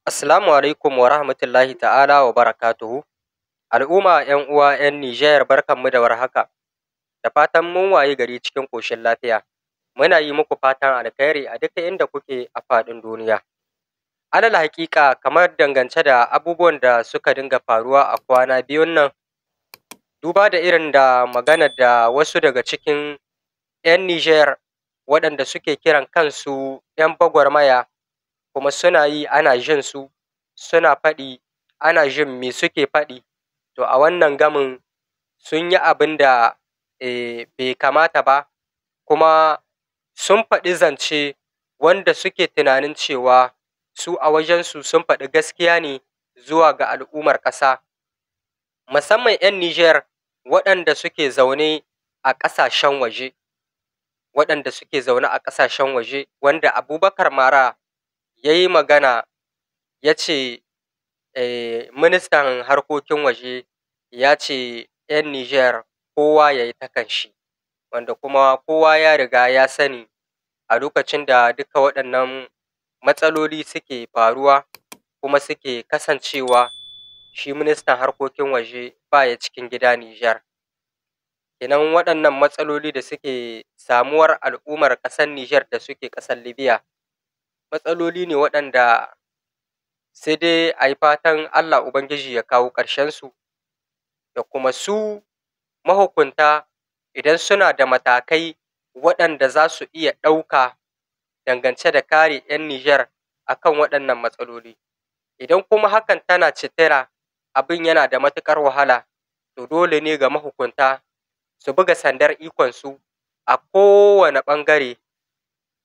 Assalamu alaikum wa rahmatullahi ta'ala wa barakatuhu. Al'umma, ‘yan uwa, ‘yan Nijar, barkanmu da warhaka. Da fatan mun waye gari cikin ƙoshin lafiya. Muna yi muku fatan alkhairi a duk inda kuke a faɗin duniya. Alal haƙiƙa, kamar dangance da abubuwan da suka dinga faruwa a kwana biyun nan, duba da irin da maganar da wasu daga cikin ‘yan Nijar waɗanda suke kiran kansu ‘yan gwagwarmaya kuma suna yi ana jin su, suna faɗi ana jin me suke faɗi. To a wannan gamin sun yi abin da bai kamata ba, kuma sun faɗi zance wanda suke tunanin cewa su a wajensu sun faɗi gaskiya ne zuwa ga al'ummar ƙasa, musamman ‘yan Nijar waɗanda suke zaune a ƙasashen waje, wanda Abubakar Mara ya yi magana ya ce ministan harkokin waje ya ce ‘yan Nijar kowa ya yi ta kanshi, wanda kuma kowa ya riga ya sani a lokacin da duka waɗannan matsaloli suke faruwa kuma suke kasancewa, shi ministan harkokin waje ba ya cikin gida Nijar. Kenan waɗannan matsaloli da suke samuwar al'ummar ƙasar Nijar da suke ƙasar Libya, matsaloli ne waɗanda sai dai a yi fatan Allah Ubangiji ya kawo ƙarshensu, da kuma su mahukunta idan suna da matakai waɗanda za su iya ɗauka dangance da kare ‘yan Nijar a kan waɗannan matsaloli. Idan kuma hakan tana citira abin yana da matuƙar wahala, to dole ne ga mahukunta su buga sandar ikonsu a kowane ɓangare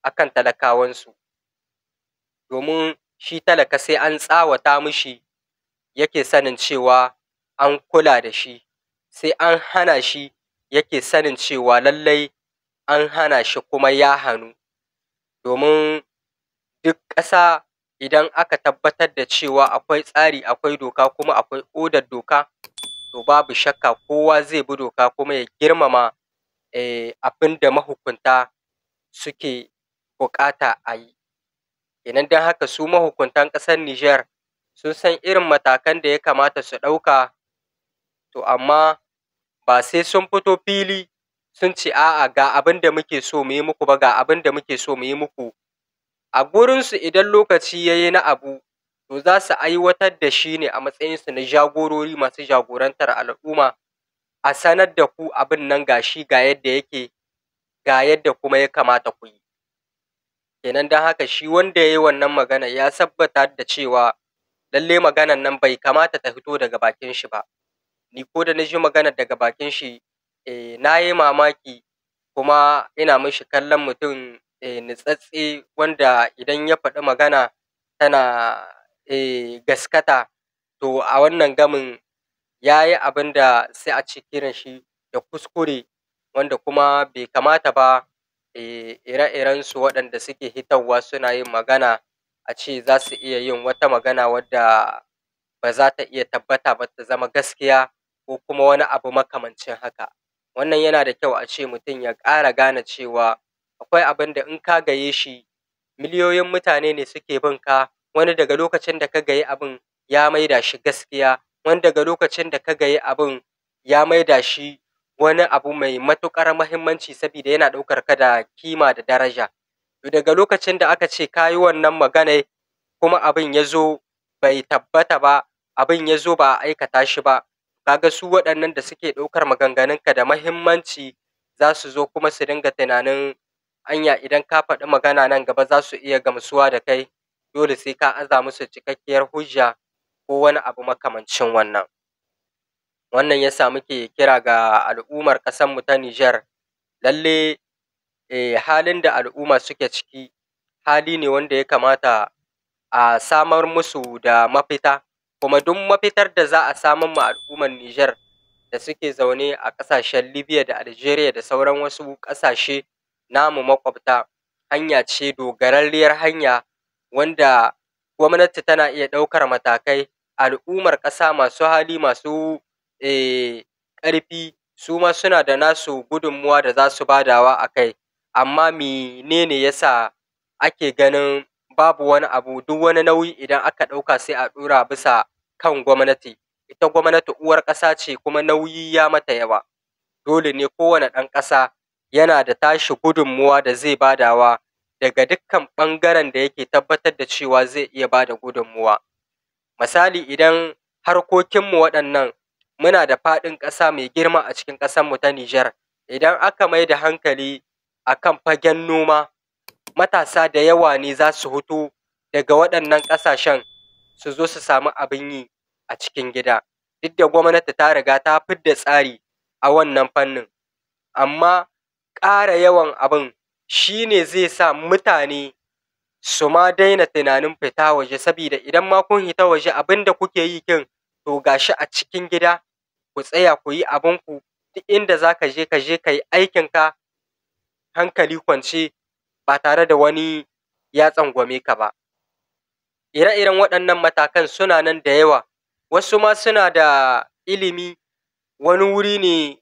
a kan talakawansu, domin shi talaka sai an tsawata mishi yake sanin cewa an kula da shi, sai an hana shi yake sanin cewa lallai an hana shi kuma ya hanu. Domin duk ƙasa idan aka tabbatar da cewa akwai tsari, akwai doka, kuma akwai odar doka, to babu shakka kowa zai bi doka kuma ya girmama abin da mahukunta suke buƙata a yi. Kenan don haka su mahukuntan ƙasar Nijar sun san irin matakan da ya kamata su ɗauka, to amma ba sai sun fito fili sun ce a'a ga abin da muke so mu yi muku ba, ga abin da muke so mu yi muku. A gurinsu idan lokaci ya yi na abu, to za su aiwatar da shi ne a matsayinsu na jagorori masu jagorantar al'umma, a sanar da ku abin nan ga shi ga yadda yake, ga yadda kuma ya kamata ku yi. Kenan don haka shi wanda ya yi wannan magana ya tabbatar da cewa lallai maganan nan bai kamata ta fito daga bakin shi ba. Ni ko da na ji maganar daga bakin shi na yi mamaki, kuma ina mishi kallon mutum nutsatstse wanda idan ya faɗi magana tana gaskata. To a wannan gamin ya yi abin da sai a ce kiran shi da kuskure, wanda kuma bai kamata ba ire-irensu waɗanda suke hitowa suna yin magana a ce za su iya yin wata magana wadda ba za ta iya tabbata ba ta zama gaskiya, ko kuma wani abu makamancin haka. Wannan yana da kyau a ce mutum ya ƙara gane cewa akwai abin da in ka gaye shi miliyoyin mutane ne suke bin ka, wani daga lokacin da ka gayi abin ya maida shi gaskiya, wani daga lokacin da ka gayi abin ya maida shi wani abu mai matuƙar muhimmanci saboda yana ɗaukar ka da kima da daraja. To daga lokacin da aka ce ka yi wannan maganai kuma abin ya zo bai tabbata ba, abin ya zo ba a aikata shi ba, ka ga su waɗannan da suke ɗaukar maganganunka da muhimmanci za su zo kuma su dinga tunanin anya idan ka faɗi magana nan gaba za su iya gamsuwa da kai, dole sai ka aza musu cikakkiyar hujja ko wani abu makamancin wannan. Wannan ya sa muke kira ga al'ummar ƙasarmu ta Nijar, lalle halin da al'umma suke ciki hali ne wanda ya kamata a samar musu da mafita, kuma duk mafitar da za a samar ma al'ummar Nijar da suke zaune a ƙasashen Libya da Algeria da sauran wasu ƙasashe namu maƙwabta, hanya ce dogararriyar hanya wanda gwamnati tana iya ɗaukar matakai, al'ummar ƙasa masu hali masu ƙarfi su ma suna da nasu gudunmuwa da za su badawa a kai. Amma menene ya sa ake ganin babu wani abu, duk wani nauyi idan aka ɗauka sai a ɗora bisa kan gwamnati. Ita gwamnati uwar ƙasa ce kuma nauyi ya mata yawa. Dole ne kowane ɗan ƙasa yana da tashi gudunmuwa da zai badawa daga dukkan ɓangaren da yake tabbatar da cewa zai iya bada gudunmuwa. Misali idan harkokinmu waɗannan muna da faɗin ƙasa mai girma a cikin ƙasarmu ta Nijar, idan aka mai da hankali a kan fagen noma, matasa da yawa ne za su huto daga waɗannan ƙasashen su zo su samu abin yi a cikin gida. Duk da gwamnati ta riga ta fidda tsari a wannan fannin, amma ƙara yawan abin shi ne zai sa mutane su ma daina tunanin fita waje, sabida idan ma kun fita waje abin da kuke yi kin to ga shi a cikin gida, ku tsaya ku yi abinku, duk inda za ka je ka yi aikinka hankali kwance ba tare da wani ya tsangwame ka ba. Ire-iren waɗannan matakan suna nan da yawa, wasu ma suna da ilimi, wani wuri ne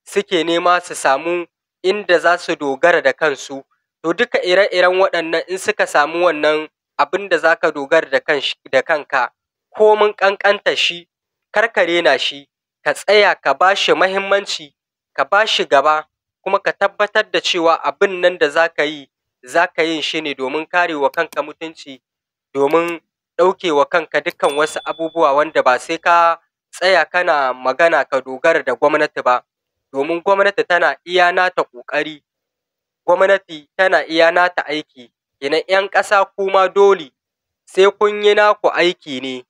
suke nema su samu inda za su dogara da kansu, to duka ire-iren waɗannan in suka samu wannan abin da za ka dogara da kanka, komin ƙanƙantar shi, kar ka rena shi, ka tsaya ka ba shi muhimmanci, ka ba shi gaba, kuma ka tabbatar da cewa abin nan da za ka yin shi ne domin kare wa kanka mutunci, domin ɗauke wa kanka dukkan wasu abubuwa wanda ba sai ka tsaya kana magana ka dogara da gwamnati ba, domin gwamnati tana iya nata ƙoƙari, gwamnati tana iya nata aiki. Kenan 'yan ƙasa kuma dole sai kun yi naku aiki ne,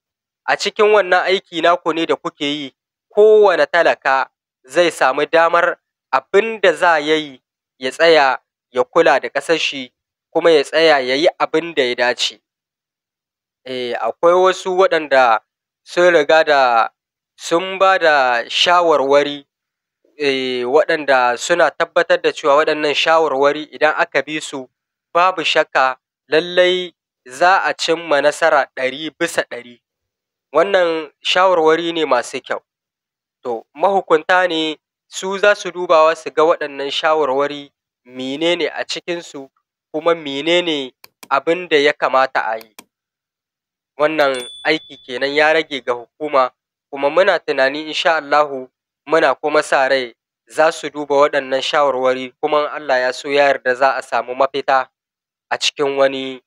a cikin wannan aiki naku ne da kuke yi, kowane talaka zai samu damar abin da za ya yi, ya tsaya ya kula da ƙasar shi, kuma ya tsaya ya yi abin da ya dace. Akwai wasu waɗanda sun riga da sun ba da shawarwari, waɗanda suna tabbatar da cewa waɗannan shawarwari idan aka bi su babu shakka lallai za a cimma nasara 100%. Wannan shawarwari ne masu kyau. To mahukunta ne su za su dubawa su ga waɗannan shawarwari menene a cikinsu, kuma menene abin da ya kamata a yi. Wannan aiki kenan ya rage ga hukuma, kuma muna tunani insha Allahu, muna kuma sa rai za su duba waɗannan shawarwari, kuma in Allah ya so ya yarda za a samu mafita a cikin wani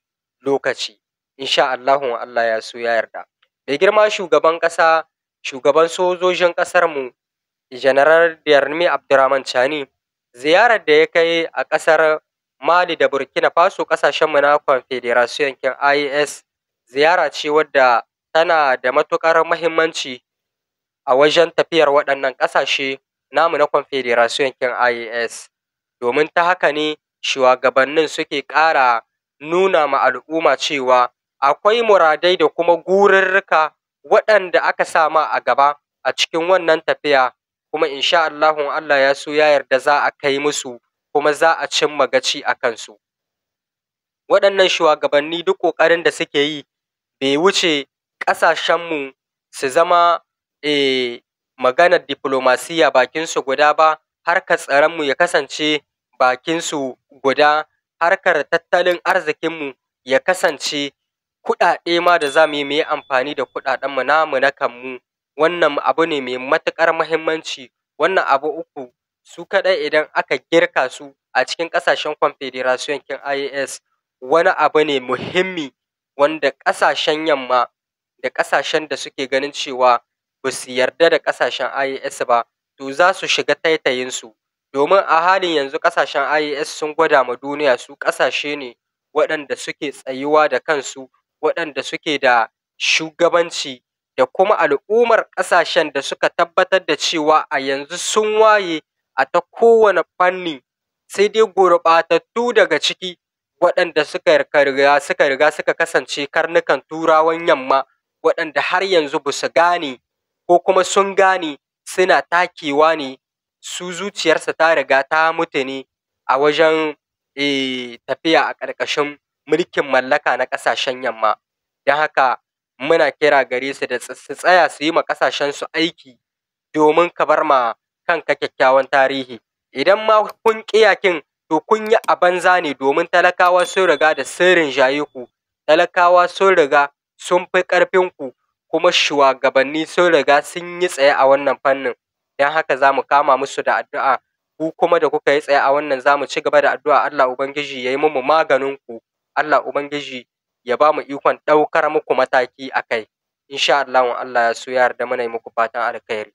lokaci, insha Allahu in Allah ya so ya yarda. Mai girma shugaban ƙasa, shugaban sojojin ƙasarmu, General Diarmi Abdurrahman Chani, ziyarar da ya kai a ƙasar Mali da Burkina Faso, ƙasashenmu na Confederation kin IAS, ziyara ce wadda tana da matuƙar muhimmanci a wajen tafiyar waɗannan ƙasashe namu na Confederation kin IAS, domin ta haka ne shugabannin suke ƙara nuna ma al'umma cewa akwai muradai da kuma gururruka waɗanda aka sama a gaba a cikin wannan tafiya, kuma insha Allahu in Allah ya so ya yarda za a kai musu, kuma za a cimma gaci a kansu. Waɗannan shugabanni duk ƙoƙarin da suke yi bai wuce ƙasashenmu su zama maganar diflomasiyya bakinsu guda ba, harkar tsaronmu ya kasance bakinsu guda, harkar tattalin arzikinmu ya kasance kuɗaɗe ma da za mu yi amfani da kuɗaɗenmu namu na kanmu. Wannan abu ne mai matuƙar muhimmanci. Wannan abu uku su kaɗai idan aka girka su a cikin ƙasashen Confederation kin IAS, wani abu ne muhimmi wanda ƙasashen yamma da ƙasashen da suke ganin cewa ba su yarda da ƙasashen IAS ba, to za su shiga taitayinsu, domin a halin yanzu ƙasashen IAS sun gwada ma duniya su ƙasashe ne waɗanda suke tsayuwa da kansu, waɗanda suke da shugabanci, da kuma al'ummar ƙasashen da suka tabbatar da cewa a yanzu sun waye a ta kowane fanni, sai dai gurɓatattu daga ciki waɗanda suka riga suka kasance karnukan Turawan yamma, waɗanda har yanzu ba su gane, ko kuma sun gane suna takewa ne, su zuciyarsa ta riga ta mutu ne a wajen tafiya a ƙarƙashin mulkin mallaka na ƙasashen yamma. Don haka muna kira gare su da su tsaya su yi ma ƙasashensu aiki, domin ka bar ma kanka kyakkyawan tarihi. Idan ma kun ƙi yakin, to kun yi a banza ne, domin talakawa sun riga da sun rinjaye ku, talakawa sun riga sun fi ƙarfinku, kuma shuwagabanni sun riga sun yi tsaye a wannan fannin, don haka za mu kama musu da addu'a. Ku kuma da kuka yi tsaye a wannan za mu ci gaba da addu'a Allah Ubangiji ya yi mumu maganinku, Allah Ubangiji ya ba mu ikon ɗaukar muku mataki a kai. Insha Allahn Allah ya so ya yarda muna yi muku fatan alkhairi.